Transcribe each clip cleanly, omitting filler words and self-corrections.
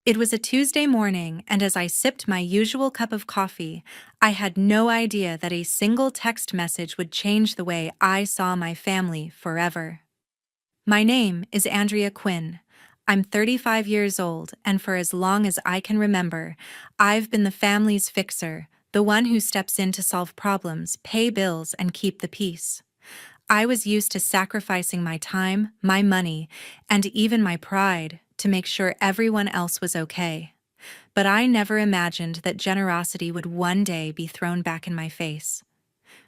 It was a Tuesday morning, and as I sipped my usual cup of coffee, I had no idea that a single text message would change the way I saw my family forever. My name is Andrea Quinn. I'm 35 years old, and for as long as I can remember, I've been the family's fixer, the one who steps in to solve problems, pay bills, and keep the peace. I was used to sacrificing my time, my money, and even my pride to make sure everyone else was okay. But I never imagined that generosity would one day be thrown back in my face.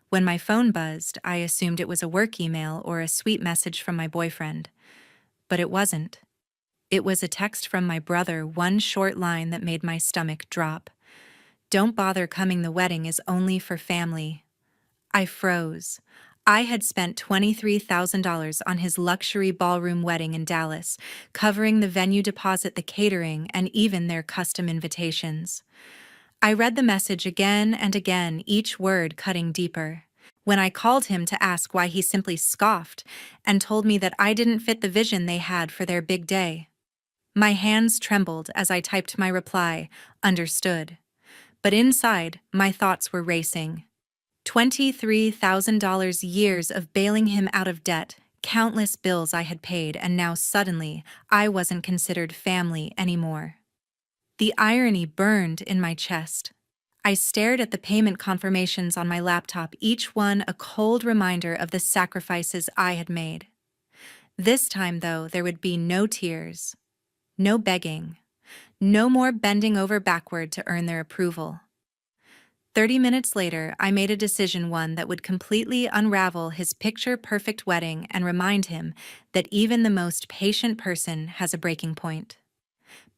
When my phone buzzed, I assumed it was a work email or a sweet message from my boyfriend. But it wasn't. It was a text from my brother, one short line that made my stomach drop. "Don't bother coming, the wedding is only for family." I froze. I had spent $23,000 on his luxury ballroom wedding in Dallas, covering the venue deposit, the catering, and even their custom invitations. I read the message again and again, each word cutting deeper. When I called him to ask why, he simply scoffed and told me that I didn't fit the vision they had for their big day. My hands trembled as I typed my reply, "Understood." But inside, my thoughts were racing. $23,000, years of bailing him out of debt, countless bills I had paid, and now suddenly, I wasn't considered family anymore. The irony burned in my chest. I stared at the payment confirmations on my laptop, each one a cold reminder of the sacrifices I had made. This time, though, there would be no tears, no begging, no more bending over backward to earn their approval. 30 minutes later, I made a decision, one that would completely unravel his picture-perfect wedding and remind him that even the most patient person has a breaking point.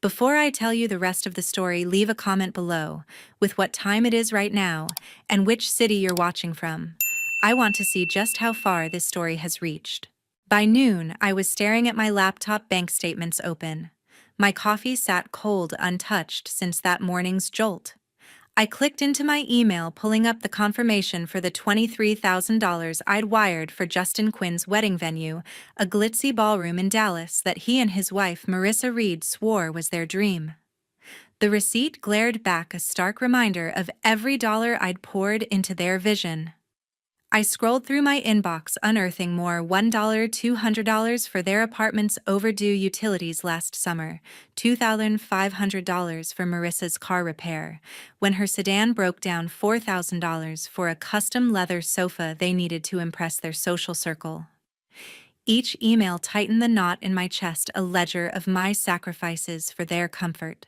Before I tell you the rest of the story, leave a comment below with what time it is right now and which city you're watching from. I want to see just how far this story has reached. By noon, I was staring at my laptop, bank statements open. My coffee sat cold, untouched since that morning's jolt. I clicked into my email, pulling up the confirmation for the $23,000 I'd wired for Justin Quinn's wedding venue, a glitzy ballroom in Dallas that he and his wife Marissa Reed swore was their dream. The receipt glared back, a stark reminder of every dollar I'd poured into their vision. I scrolled through my inbox, unearthing more $1, $200 for their apartment's overdue utilities last summer, $2,500 for Marissa's car repair, when her sedan broke down, $4,000 for a custom leather sofa they needed to impress their social circle. Each email tightened the knot in my chest, a ledger of my sacrifices for their comfort.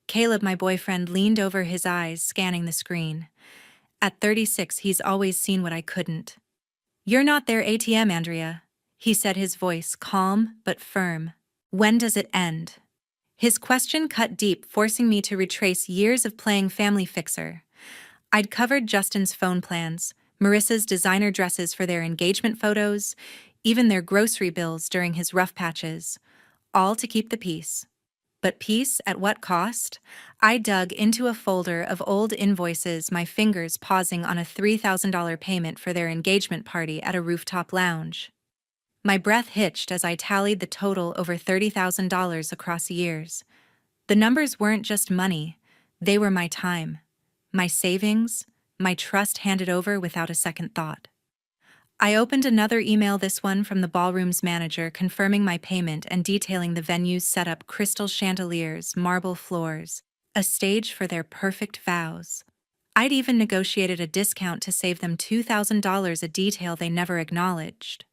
Caleb, my boyfriend, leaned over, his eyes scanning the screen. At 36, he's always seen what I couldn't. "You're not their ATM, Andrea," he said, his voice calm but firm. "When does it end?" His question cut deep, forcing me to retrace years of playing family fixer. I'd covered Justin's phone plans, Marissa's designer dresses for their engagement photos, even their grocery bills during his rough patches, all to keep the peace. But peace at what cost? I dug into a folder of old invoices, my fingers pausing on a $3,000 payment for their engagement party at a rooftop lounge. My breath hitched as I tallied the total, over $30,000 across years. The numbers weren't just money, they were my time, my savings, my trust handed over without a second thought. I opened another email, this one from the ballroom's manager, confirming my payment and detailing the venue's setup: crystal chandeliers, marble floors, a stage for their perfect vows. I'd even negotiated a discount to save them $2,000, a detail they never acknowledged.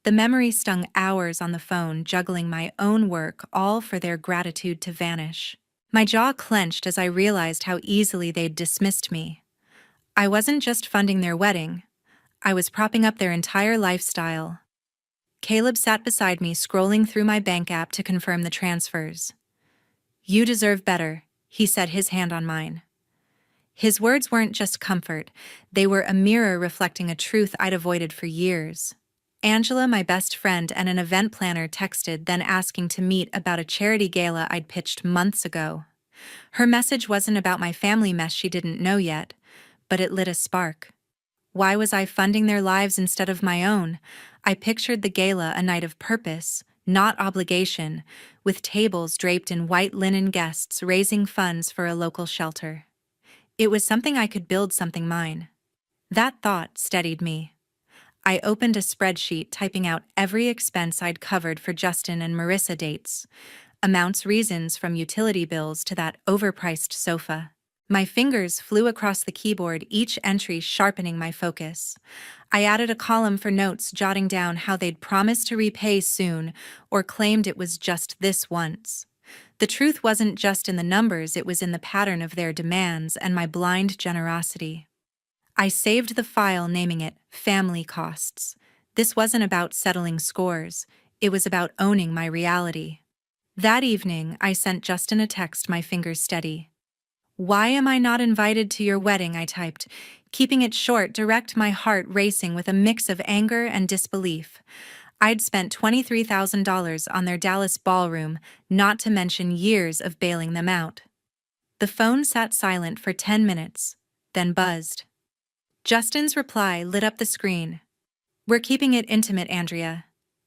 The memory stung, hours on the phone, juggling my own work, all for their gratitude to vanish. My jaw clenched as I realized how easily they'd dismissed me. I wasn't just funding their wedding, I was propping up their entire lifestyle. Caleb sat beside me, scrolling through my bank app to confirm the transfers. "You deserve better," he said, his hand on mine. His words weren't just comfort, they were a mirror reflecting a truth I'd avoided for years. Angela, my best friend and an event planner, texted, then asking to meet about a charity gala I'd pitched months ago. Her message wasn't about my family mess she didn't know yet, but it lit a spark. Why was I funding their lives instead of my own? I pictured the gala, a night of purpose, not obligation, with tables draped in white linen, guests raising funds for a local shelter. It was something I could build, something mine. That thought steadied me. I opened a spreadsheet, typing out every expense I'd covered for Justin and Marissa, dates, amounts, reasons, from utility bills to that overpriced sofa. My fingers flew across the keyboard, each entry sharpening my focus. I added a column for notes, jotting down how they'd promised to repay soon or claimed it was just this once. The truth wasn't just in the numbers, it was in the pattern of their demands and my blind generosity. I saved the file, naming it Family Costs. This wasn't about settling scores, it was about owning my reality. That evening, I sent Justin a text, my fingers steady. "Why am I not invited to your wedding?" I typed, keeping it short, direct, my heart racing with a mix of anger and disbelief. I'd spent $23,000 on their Dallas ballroom, not to mention years of bailing them out. The phone sat silent for 10 minutes, then buzzed. Justin's reply lit up the screen. "We're keeping it intimate, Andrea.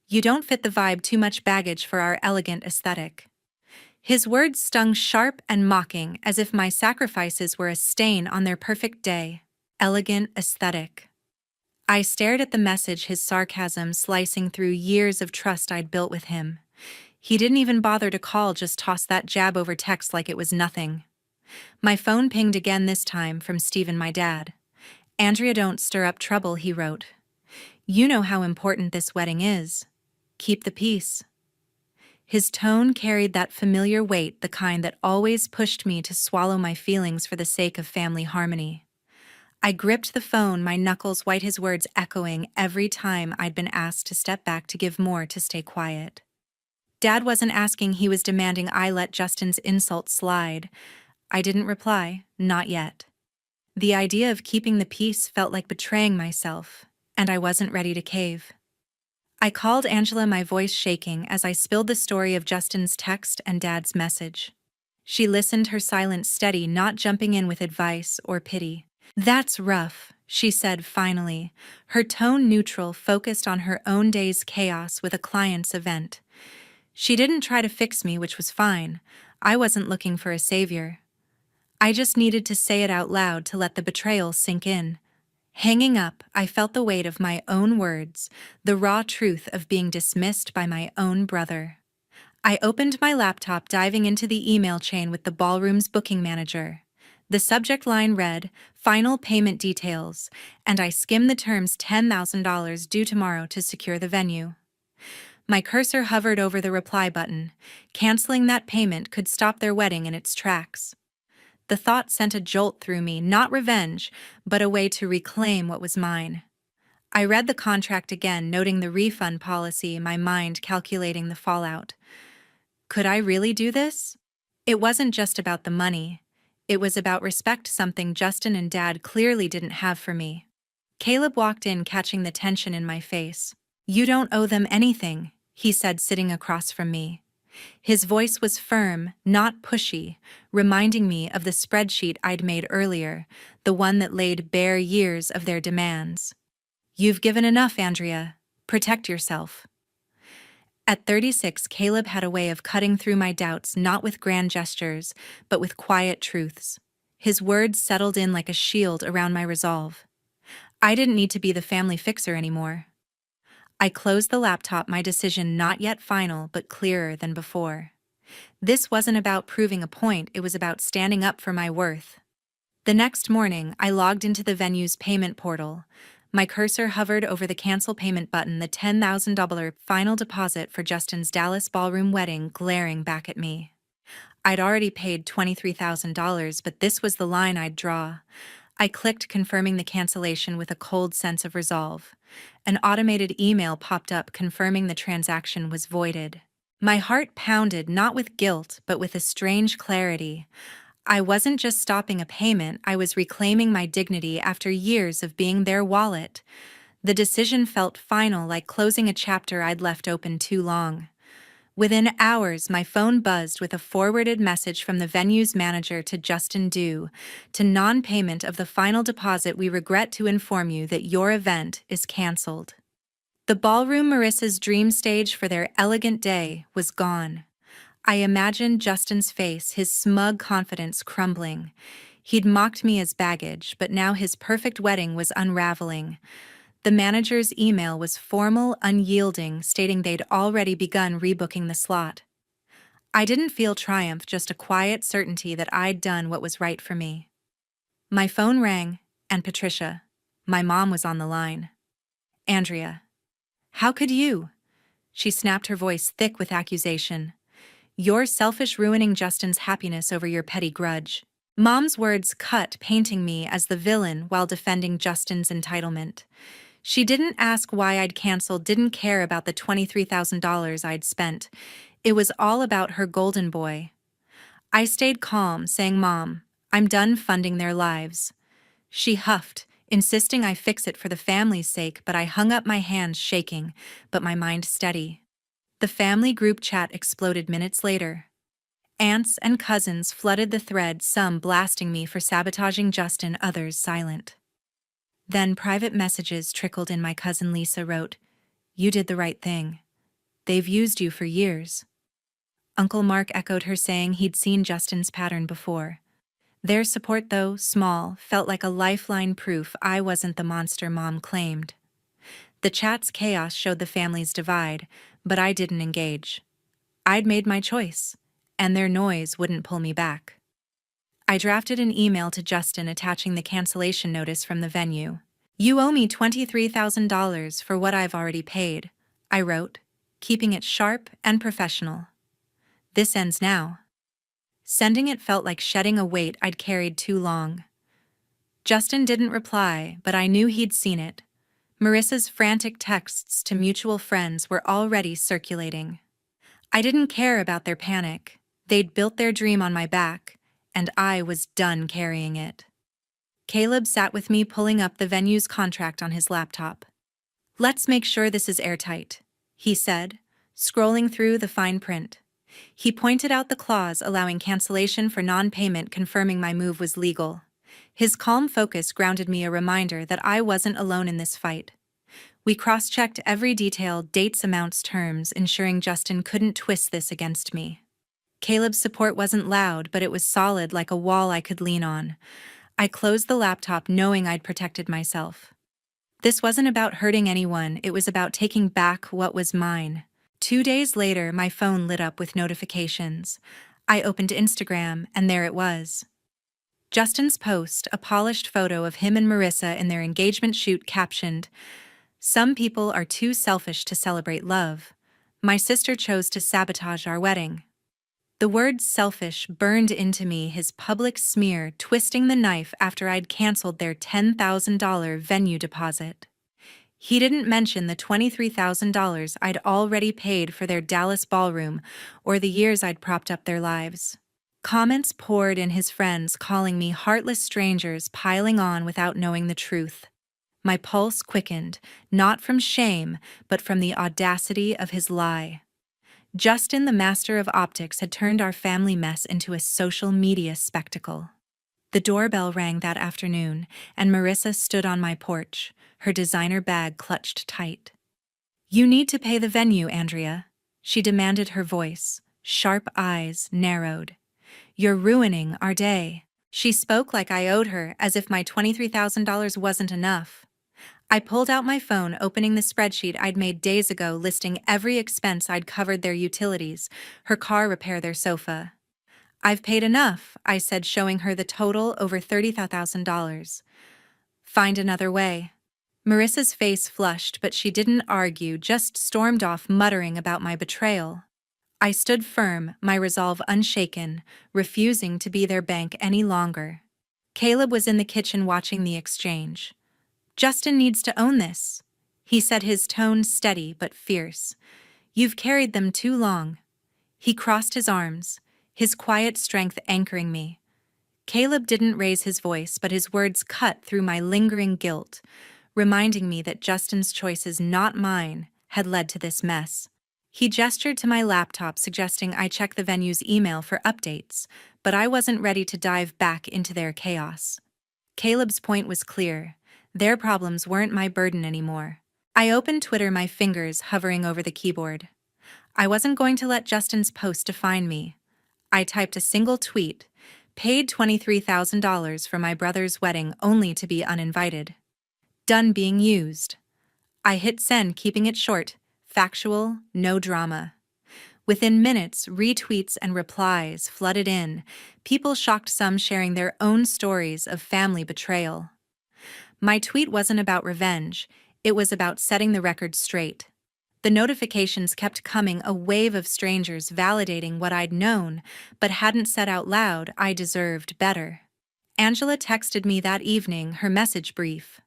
You don't fit the vibe, too much baggage for our elegant aesthetic." His words stung sharp and mocking, as if my sacrifices were a stain on their perfect day. Elegant aesthetic. I stared at the message, his sarcasm slicing through years of trust I'd built with him. He didn't even bother to call, just tossed that jab over text like it was nothing. My phone pinged again, this time from Stephen, my dad. "Andrea, don't stir up trouble," he wrote. "You know how important this wedding is. Keep the peace." His tone carried that familiar weight, the kind that always pushed me to swallow my feelings for the sake of family harmony. I gripped the phone, my knuckles white, his words echoing every time I'd been asked to step back, to give more, to stay quiet. Dad wasn't asking, he was demanding. I let Justin's insult slide. I didn't reply, not yet. The idea of keeping the peace felt like betraying myself, and I wasn't ready to cave. I called Angela, my voice shaking, as I spilled the story of Justin's text and Dad's message. She listened, her silence steady, not jumping in with advice or pity. "That's rough," she said finally, her tone neutral, focused on her own day's chaos with a client's event. She didn't try to fix me, which was fine. I wasn't looking for a savior. I just needed to say it out loud to let the betrayal sink in. Hanging up, I felt the weight of my own words, the raw truth of being dismissed by my own brother. I opened my laptop, diving into the email chain with the ballroom's booking manager. The subject line read, "Final payment details," and I skimmed the terms. $10,000 due tomorrow to secure the venue. My cursor hovered over the reply button. Canceling that payment could stop their wedding in its tracks. The thought sent a jolt through me, not revenge, but a way to reclaim what was mine. I read the contract again, noting the refund policy, my mind calculating the fallout. Could I really do this? It wasn't just about the money. It was about respect, something Justin and Dad clearly didn't have for me. Caleb walked in, catching the tension in my face. "You don't owe them anything," he said, sitting across from me. His voice was firm, not pushy, reminding me of the spreadsheet I'd made earlier, the one that laid bare years of their demands. "You've given enough, Andrea. Protect yourself." At 36, Caleb had a way of cutting through my doubts, not with grand gestures, but with quiet truths. His words settled in like a shield around my resolve. I didn't need to be the family fixer anymore. I closed the laptop, my decision not yet final, but clearer than before. This wasn't about proving a point, it was about standing up for my worth. The next morning, I logged into the venue's payment portal. My cursor hovered over the cancel payment button, the $10,000 final deposit for Justin's Dallas ballroom wedding glaring back at me. I'd already paid $23,000, but this was the line I'd draw. I clicked, confirming the cancellation with a cold sense of resolve. An automated email popped up confirming the transaction was voided. My heart pounded, not with guilt, but with a strange clarity. I wasn't just stopping a payment, I was reclaiming my dignity after years of being their wallet. The decision felt final, like closing a chapter I'd left open too long. Within hours, my phone buzzed with a forwarded message from the venue's manager to Justin due to non-payment of the final deposit. "We regret to inform you that your event is canceled." The ballroom, Marissa's dream stage for their elegant day, was gone. I imagined Justin's face, his smug confidence crumbling. He'd mocked me as baggage, but now his perfect wedding was unraveling. The manager's email was formal, unyielding, stating they'd already begun rebooking the slot. I didn't feel triumph, just a quiet certainty that I'd done what was right for me. My phone rang, and Patricia, my mom, was on the line. "Andrea, how could you?" She snapped, her voice thick with accusation. "You're selfish, ruining Justin's happiness over your petty grudge." Mom's words cut, painting me as the villain while defending Justin's entitlement. She didn't ask why I'd canceled, didn't care about the $23,000 I'd spent. It was all about her golden boy. I stayed calm, saying, "Mom, I'm done funding their lives." She huffed, insisting I fix it for the family's sake, but I hung up, my hands shaking, but my mind steady. The family group chat exploded minutes later. Aunts and cousins flooded the thread, some blasting me for sabotaging Justin, others silent. Then private messages trickled in. My cousin Lisa wrote, "You did the right thing. They've used you for years." Uncle Mark echoed her, saying he'd seen Justin's pattern before. Their support, though small, felt like a lifeline, proof I wasn't the monster Mom claimed. The chat's chaos showed the family's divide, but I didn't engage. I'd made my choice, and their noise wouldn't pull me back. I drafted an email to Justin attaching the cancellation notice from the venue. "You owe me $23,000 for what I've already paid," I wrote, keeping it sharp and professional. "This ends now." Sending it felt like shedding a weight I'd carried too long. Justin didn't reply, but I knew he'd seen it. Marissa's frantic texts to mutual friends were already circulating. I didn't care about their panic. They'd built their dream on my back, and I was done carrying it. Caleb sat with me, pulling up the venue's contract on his laptop. "Let's make sure this is airtight," he said, scrolling through the fine print. He pointed out the clause allowing cancellation for non-payment, confirming my move was legal. His calm focus grounded me, a reminder that I wasn't alone in this fight. We cross-checked every detail, dates, amounts, terms, ensuring Justin couldn't twist this against me. Caleb's support wasn't loud, but it was solid, like a wall I could lean on. I closed the laptop, knowing I'd protected myself. This wasn't about hurting anyone, it was about taking back what was mine. 2 days later, my phone lit up with notifications. I opened Instagram, and there it was. Justin's post, a polished photo of him and Marissa in their engagement shoot, captioned, "Some people are too selfish to celebrate love. My sister chose to sabotage our wedding." The word selfish burned into me, his public smear twisting the knife after I'd canceled their $10,000 venue deposit. He didn't mention the $23,000 I'd already paid for their Dallas ballroom or the years I'd propped up their lives. Comments poured in, his friends calling me heartless, strangers piling on without knowing the truth. My pulse quickened, not from shame, but from the audacity of his lie. Justin, the master of optics, had turned our family mess into a social media spectacle. The doorbell rang that afternoon, and Marissa stood on my porch, her designer bag clutched tight. "You need to pay the venue, Andrea," she demanded, her voice, sharp eyes narrowed. "You're ruining our day." She spoke like I owed her, as if my $23,000 wasn't enough. I pulled out my phone, opening the spreadsheet I'd made days ago, listing every expense I'd covered: their utilities, her car repair, their sofa. "I've paid enough," I said, showing her the total, over $30,000. "Find another way." Marissa's face flushed, but she didn't argue, just stormed off, muttering about my betrayal. I stood firm, my resolve unshaken, refusing to be their bank any longer. Caleb was in the kitchen watching the exchange. "Justin needs to own this," he said, his tone steady but fierce. "You've carried them too long." He crossed his arms, his quiet strength anchoring me. Caleb didn't raise his voice, but his words cut through my lingering guilt, reminding me that Justin's choices, not mine, had led to this mess. He gestured to my laptop, suggesting I check the venue's email for updates, but I wasn't ready to dive back into their chaos. Caleb's point was clear. Their problems weren't my burden anymore. I opened Twitter, my fingers hovering over the keyboard. I wasn't going to let Justin's post define me. I typed a single tweet, paid $23,000 for my brother's wedding only to be uninvited. Done being used. I hit send, keeping it short, factual, no drama. Within minutes, retweets and replies flooded in, people shocked, some sharing their own stories of family betrayal. My tweet wasn't about revenge, it was about setting the record straight. The notifications kept coming, a wave of strangers validating what I'd known, but hadn't said out loud. I deserved better. Angela texted me that evening, her message brief.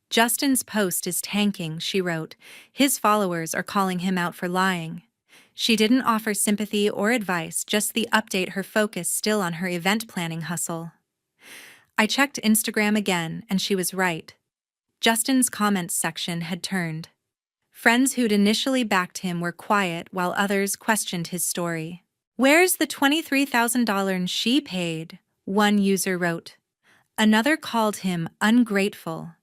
Justin's post is tanking, she wrote. His followers are calling him out for lying. She didn't offer sympathy or advice, just the update, her focus still on her event planning hustle. I checked Instagram again, and she was right. Justin's comments section had turned. Friends who'd initially backed him were quiet while others questioned his story. "Where's the $23,000 she paid?" one user wrote. Another called him ungrateful.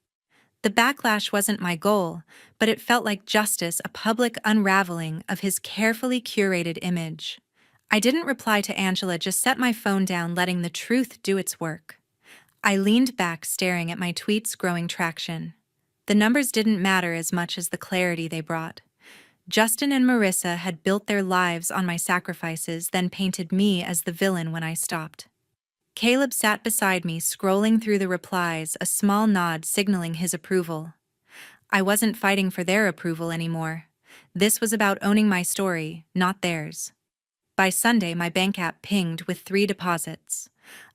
The backlash wasn't my goal, but it felt like justice, a public unraveling of his carefully curated image. I didn't reply to Angela, just set my phone down, letting the truth do its work. I leaned back, staring at my tweets' growing traction. The numbers didn't matter as much as the clarity they brought. Justin and Marissa had built their lives on my sacrifices, then painted me as the villain when I stopped. Caleb sat beside me, scrolling through the replies, a small nod signaling his approval. I wasn't fighting for their approval anymore. This was about owning my story, not theirs. By Sunday, my bank app pinged with 3 deposits.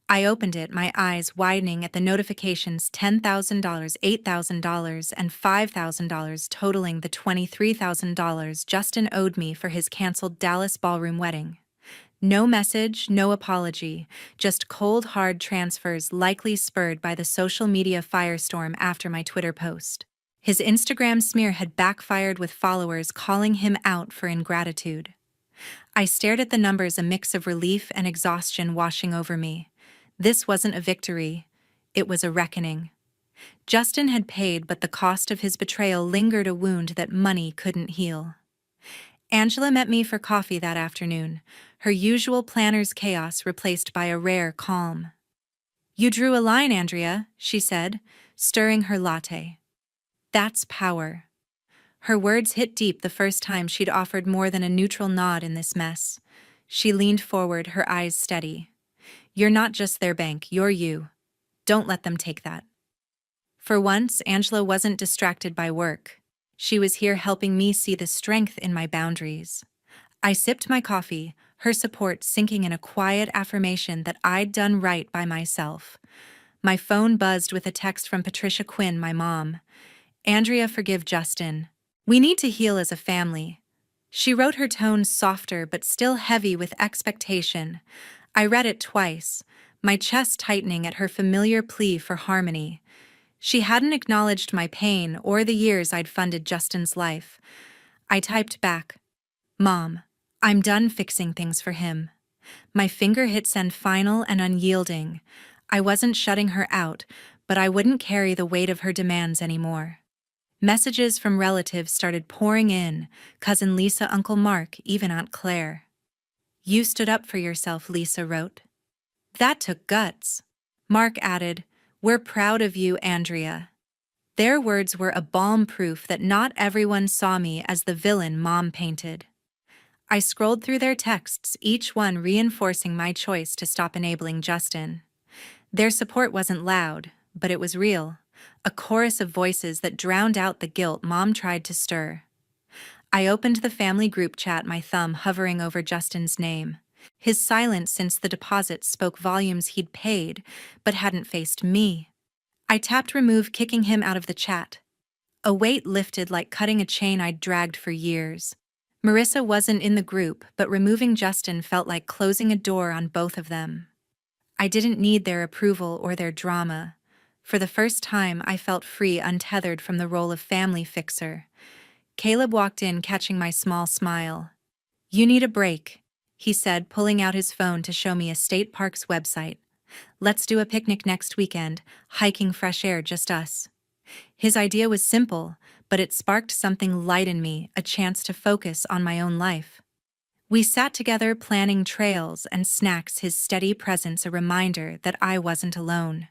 I opened it, my eyes widening at the notifications: $10,000, $8,000, and $5,000, totaling the $23,000 Justin owed me for his canceled Dallas ballroom wedding. No message, no apology, just cold hard transfers, likely spurred by the social media firestorm after my Twitter post. His Instagram smear had backfired, with followers calling him out for ingratitude. I stared at the numbers, a mix of relief and exhaustion washing over me. This wasn't a victory, it was a reckoning. Justin had paid, but the cost of his betrayal lingered, a wound that money couldn't heal. Angela met me for coffee that afternoon, her usual planner's chaos replaced by a rare calm. "You drew a line, Andrea," she said, stirring her latte. "That's power." Her words hit deep, the first time she'd offered more than a neutral nod in this mess. She leaned forward, her eyes steady. "You're not just their bank, you're you. Don't let them take that." For once, Angela wasn't distracted by work. She was here helping me see the strength in my boundaries. I sipped my coffee, her support sinking in a quiet affirmation that I'd done right by myself. My phone buzzed with a text from Patricia Quinn, my mom. "Andrea, forgive Justin. We need to heal as a family." She wrote, her tone softer but still heavy with expectation. I read it twice, my chest tightening at her familiar plea for harmony. She hadn't acknowledged my pain or the years I'd funded Justin's life. I typed back, "Mom, I'm done fixing things for him." My finger hit send, final and unyielding. I wasn't shutting her out, but I wouldn't carry the weight of her demands anymore. Messages from relatives started pouring in: Cousin Lisa, Uncle Mark, even Aunt Claire. "You stood up for yourself," Lisa wrote. "That took guts." Mark added, "We're proud of you, Andrea." Their words were a balm, proof that not everyone saw me as the villain Mom painted. I scrolled through their texts, each one reinforcing my choice to stop enabling Justin. Their support wasn't loud, but it was real, a chorus of voices that drowned out the guilt Mom tried to stir. I opened the family group chat, my thumb hovering over Justin's name. His silence since the deposit spoke volumes. He'd paid, but hadn't faced me. I tapped remove, kicking him out of the chat. A weight lifted, like cutting a chain I'd dragged for years. Marissa wasn't in the group, but removing Justin felt like closing a door on both of them. I didn't need their approval or their drama. For the first time, I felt free, untethered from the role of family fixer. Caleb walked in, catching my small smile. "You need a break," he said, pulling out his phone to show me a state park's website. "Let's do a picnic next weekend, hiking, fresh air, just us." His idea was simple, but it sparked something light in me, a chance to focus on my own life. We sat together planning trails and snacks, his steady presence a reminder that I wasn't alone.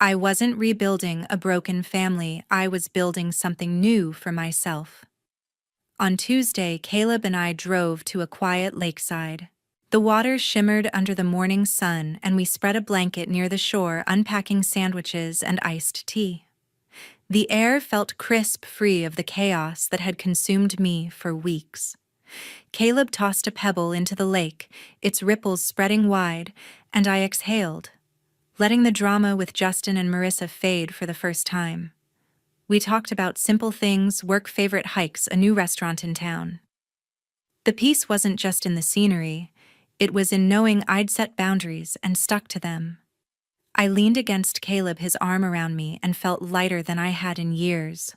I wasn't rebuilding a broken family, I was building something new for myself. On Tuesday, Caleb and I drove to a quiet lakeside. The water shimmered under the morning sun, and we spread a blanket near the shore, unpacking sandwiches and iced tea. The air felt crisp, free of the chaos that had consumed me for weeks. Caleb tossed a pebble into the lake, its ripples spreading wide, and I exhaled, letting the drama with Justin and Marissa fade for the first time. We talked about simple things, work favorite hikes, a new restaurant in town. The peace wasn't just in the scenery, it was in knowing I'd set boundaries and stuck to them. I leaned against Caleb, his arm around me, and felt lighter than I had in years.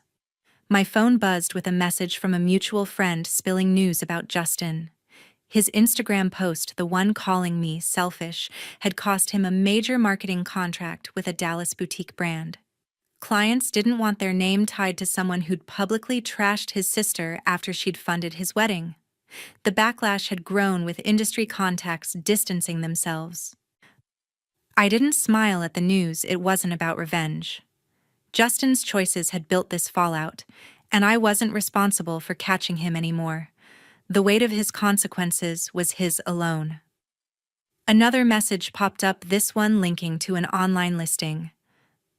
My phone buzzed with a message from a mutual friend spilling news about Justin. His Instagram post, the one calling me selfish, had cost him a major marketing contract with a Dallas boutique brand. Clients didn't want their name tied to someone who'd publicly trashed his sister after she'd funded his wedding. The backlash had grown, with industry contacts distancing themselves. I didn't smile at the news. It wasn't about revenge. Justin's choices had built this fallout, and I wasn't responsible for catching him anymore. The weight of his consequences was his alone. Another message popped up, this one linking to an online listing.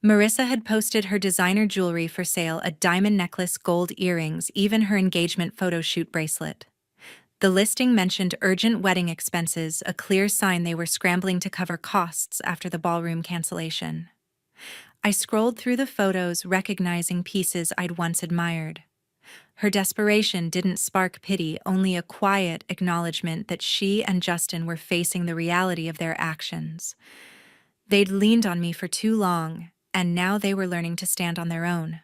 Marissa had posted her designer jewelry for sale, a diamond necklace, gold earrings, even her engagement photo shoot bracelet. The listing mentioned urgent wedding expenses, a clear sign they were scrambling to cover costs after the ballroom cancellation. I scrolled through the photos, recognizing pieces I'd once admired. Her desperation didn't spark pity, only a quiet acknowledgement that she and Justin were facing the reality of their actions. They'd leaned on me for too long, and now they were learning to stand on their own.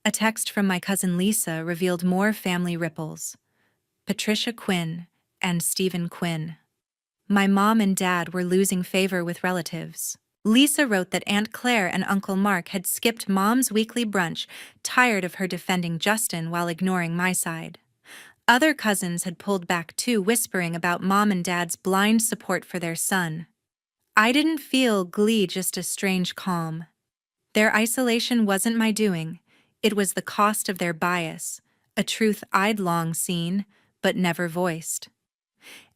A text from my cousin Lisa revealed more family ripples. Patricia Quinn and Stephen Quinn. My mom and dad were losing favor with relatives. Lisa wrote that Aunt Claire and Uncle Mark had skipped Mom's weekly brunch, tired of her defending Justin while ignoring my side. Other cousins had pulled back too, whispering about Mom and Dad's blind support for their son. I didn't feel glee, just a strange calm. Their isolation wasn't my doing, it was the cost of their bias, a truth I'd long seen, but never voiced.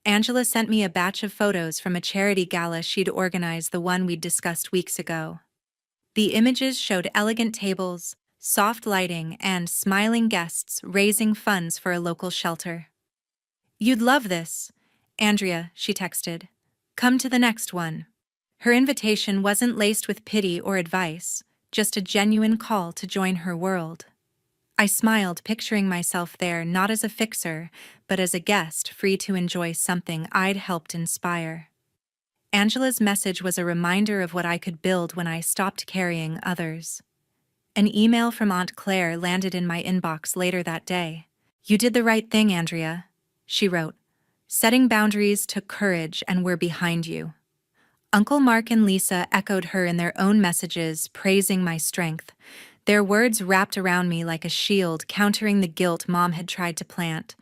Angela sent me a batch of photos from a charity gala she'd organized, the one we'd discussed weeks ago. The images showed elegant tables, soft lighting, and smiling guests raising funds for a local shelter. "You'd love this, Andrea," she texted. "Come to the next one." Her invitation wasn't laced with pity or advice, just a genuine call to join her world. I smiled, picturing myself there, not as a fixer, but as a guest, free to enjoy something I'd helped inspire. Angela's message was a reminder of what I could build when I stopped carrying others. An email from Aunt Claire landed in my inbox later that day. "You did the right thing, Andrea," she wrote. "Setting boundaries took courage, and we're behind you." Uncle Mark and Lisa echoed her in their own messages, praising my strength. Their words wrapped around me like a shield, countering the guilt Mom had tried to plant.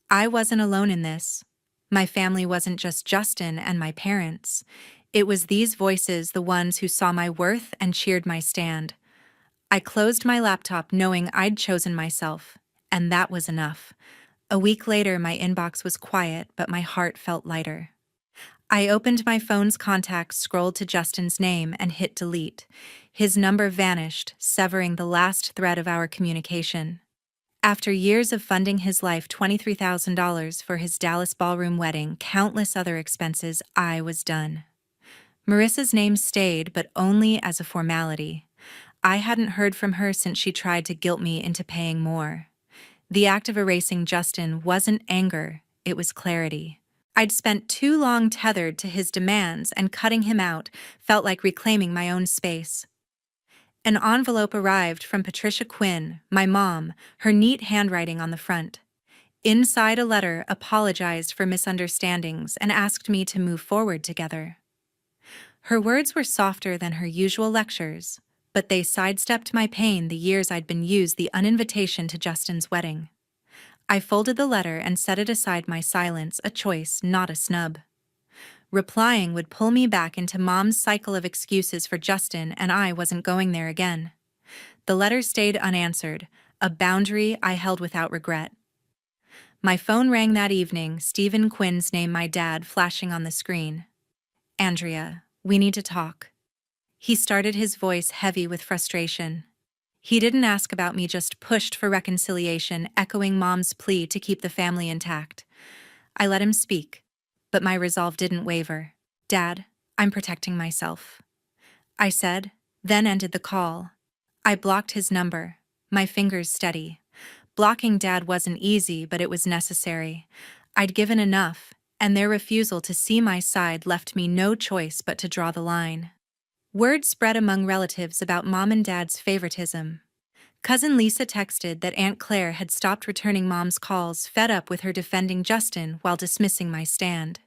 I wasn't alone in this. My family wasn't just Justin and my parents. It was these voices, the ones who saw my worth and cheered my stand. I closed my laptop knowing I'd chosen myself, and that was enough. A week later, my inbox was quiet, but my heart felt lighter. I opened my phone's contacts, scrolled to Justin's name, and hit delete. His number vanished, severing the last thread of our communication. After years of funding his life, $23,000 for his Dallas ballroom wedding, countless other expenses, I was done. Marissa's name stayed, but only as a formality. I hadn't heard from her since she tried to guilt me into paying more. The act of erasing Justin wasn't anger, it was clarity. I'd spent too long tethered to his demands, and cutting him out felt like reclaiming my own space. An envelope arrived from Patricia Quinn, my mom, her neat handwriting on the front. Inside, a letter apologized for misunderstandings and asked me to move forward together. Her words were softer than her usual lectures, but they sidestepped my pain, the years I'd been used, the uninvitation to Justin's wedding. I folded the letter and set it aside, my silence a choice, not a snub. Replying would pull me back into Mom's cycle of excuses for Justin, and I wasn't going there again. The letter stayed unanswered, a boundary I held without regret. My phone rang that evening, Stephen Quinn's name, my dad, flashing on the screen. "Andrea, we need to talk." He started, his voice heavy with frustration. He didn't ask about me, just pushed for reconciliation, echoing Mom's plea to keep the family intact. I let him speak, but my resolve didn't waver. "Dad, I'm protecting myself," I said, then ended the call. I blocked his number, my fingers steady. Blocking Dad wasn't easy, but it was necessary. I'd given enough, and their refusal to see my side left me no choice but to draw the line. Word spread among relatives about Mom and Dad's favoritism. Cousin Lisa texted that Aunt Claire had stopped returning Mom's calls, fed up with her defending Justin while dismissing my stand.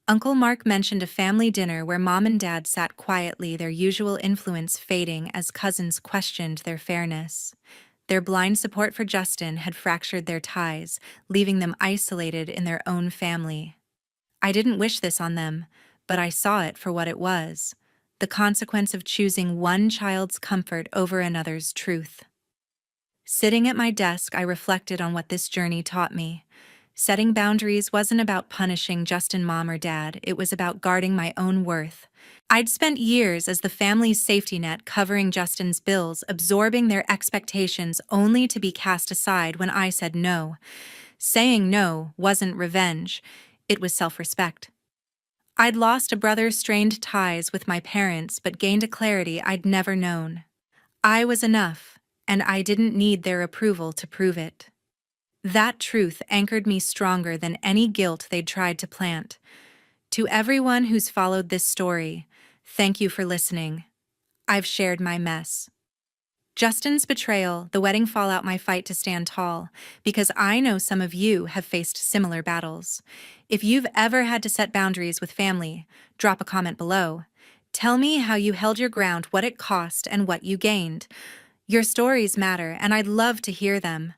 Uncle Mark mentioned a family dinner where Mom and Dad sat quietly, their usual influence fading as cousins questioned their fairness. Their blind support for Justin had fractured their ties, leaving them isolated in their own family. I didn't wish this on them, but I saw it for what it was: the consequence of choosing one child's comfort over another's truth. Sitting at my desk, I reflected on what this journey taught me. Setting boundaries wasn't about punishing Justin, Mom, or Dad. It was about guarding my own worth. I'd spent years as the family's safety net, covering Justin's bills, absorbing their expectations, only to be cast aside when I said no. Saying no wasn't revenge, it was self-respect. I'd lost a brother, strained ties with my parents, but gained a clarity I'd never known. I was enough, and I didn't need their approval to prove it. That truth anchored me stronger than any guilt they'd tried to plant. To everyone who's followed this story, thank you for listening. I've shared my mess. Justin's betrayal, the wedding fallout, my fight to stand tall, because I know some of you have faced similar battles. If you've ever had to set boundaries with family, drop a comment below. Tell me how you held your ground, what it cost, and what you gained. Your stories matter, and I'd love to hear them.